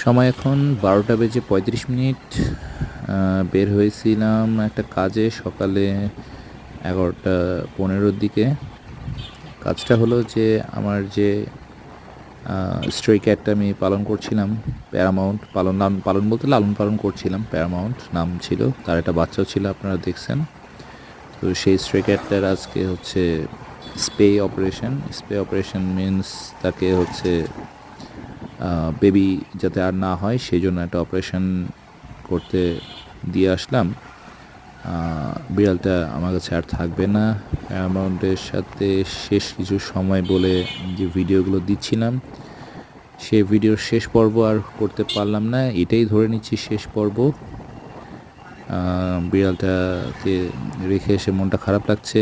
সময় এখন 12:35। বের হয়েছিলাম একটা কাজে সকালে 11:15 দিকে। কাজটা হলো যে আমার যে স্ট্রে ক্যাটটা আমি পালন করছিলাম, প্যারামাউন্ট, পালন বলতে লালন পালন করছিলাম। প্যারামাউন্ট নাম ছিল, তার একটা বাচ্চাও ছিল, আপনারা দেখছেন। তো সেই স্ট্রে ক্যাটটার আজকে হচ্ছে স্পে অপারেশন মিনস তাকে হচ্ছে বেবি যাতে আর না হয় সেই জন্য একটা অপারেশন করতে দিয়ে আসলাম। বিড়ালটা আমার কাছে আর থাকবে না। প্যারামাউন্টের সাথে শেষ কিছু সময় বলে যে ভিডিওগুলো দিচ্ছিলাম, সে ভিডিওর শেষ পর্ব আর করতে পারলাম না, এটাই ধরে নিচ্ছি শেষ পর্ব। বিড়ালটাকে রেখে এসে মনটা খারাপ লাগছে,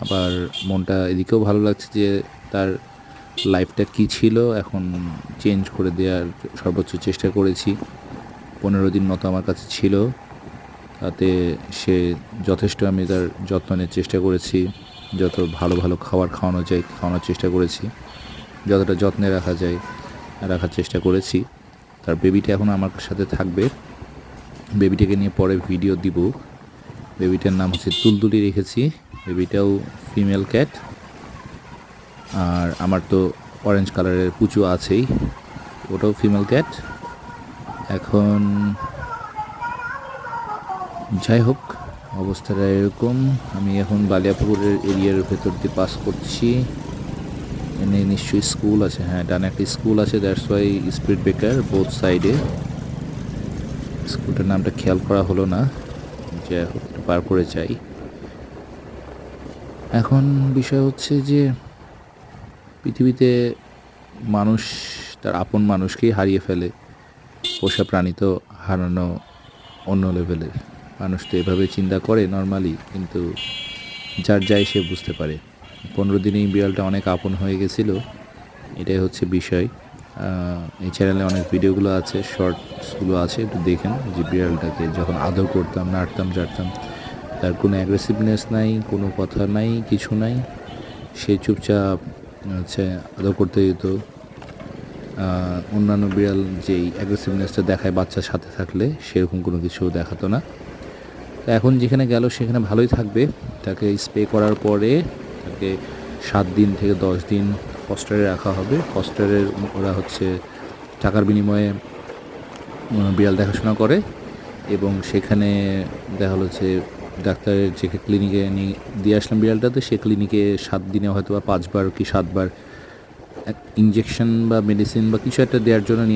আবার মনটা এদিকেও ভালো লাগছে যে তার লাইফটা কী ছিল এখন চেঞ্জ করে দেওয়ার সর্বোচ্চ চেষ্টা করেছি। 15 দিন মতো আমার কাছে ছিল, তাতে সে যথেষ্ট আমি তার যত্ন নেওয়ার চেষ্টা করেছি। যত ভালো ভালো খাওয়ানো যায় খাওয়ানোর চেষ্টা করেছি, যতটা যত্নে রাখা যায় রাখার চেষ্টা করেছি। তার বেবিটা এখন আমার সাথে থাকবে, বেবিটাকে নিয়ে পরে ভিডিও দিব। বেবিটার নাম হচ্ছে তুলতুলি রেখেছি, বেবিটাও ফিমেল ক্যাট। আর আমার তো অরেঞ্জ কালারের পুচু আছেই, ওটাও ফিমেল ক্যাট। এখন যাই হোক, অবস্থাটা এরকম। আমি এখন বালিয়াপুরের এরিয়ার ভেতর দিয়ে পাস করছি। এনে নিশ্চয়ই স্কুল আছে, হ্যাঁ ডানে একটা স্কুল আছে, that's why speed breaker both সাইডে। স্কুলটার নামটা খেয়াল করা হলো না, যাই হোক পার করে যাই। এখন বিষয় হচ্ছে যে পৃথিবীতে মানুষ তার আপন মানুষকেই হারিয়ে ফেলে, পোষা প্রাণী তো হারানো অন্য লেভেলের। মানুষ তো এভাবে চিন্তা করে নর্মালি, কিন্তু যার যাই সে বুঝতে পারে। 15 দিনেই বিড়ালটা অনেক আপন হয়ে গেছিলো, এটাই হচ্ছে বিষয়। এই চ্যানেলে অনেক ভিডিওগুলো আছে, শর্টসগুলো আছে, একটু দেখেন যে বিড়ালটাকে যখন আদর করতাম, নাড়তাম জাড়তাম, তার কোনো অ্যাগ্রেসিভনেস নাই, কোনো কথা নাই, কিছু নাই। সে চুপচাপ হচ্ছে আদর করতে যেত। অন্যান্য বিড়াল যেই অ্যাগ্রেসিভনেসটা দেখায় বাচ্চার সাথে থাকলে, সেরকম কোনো কিছু দেখাতো না। তো এখন যেখানে গেল সেখানে ভালোই থাকবে। তাকে স্প্রে করার পরে তাকে 7 দিন থেকে 10 দিন ফস্টারে রাখা হবে। ফস্টারের ওরা হচ্ছে টাকার বিনিময়ে বিড়াল দেখাশোনা করে, এবং সেখানে দেখা হলো যে ডাক্তারের যে ক্লিনিকে নিয়ে দিয়ে আসলাম বিড়ালটাতে, সে ক্লিনিকে 7 দিনে হয়তো বা 5 বার কি 7 বার ইঞ্জেকশন বা মেডিসিন বা কিছু একটা দেওয়ার জন্য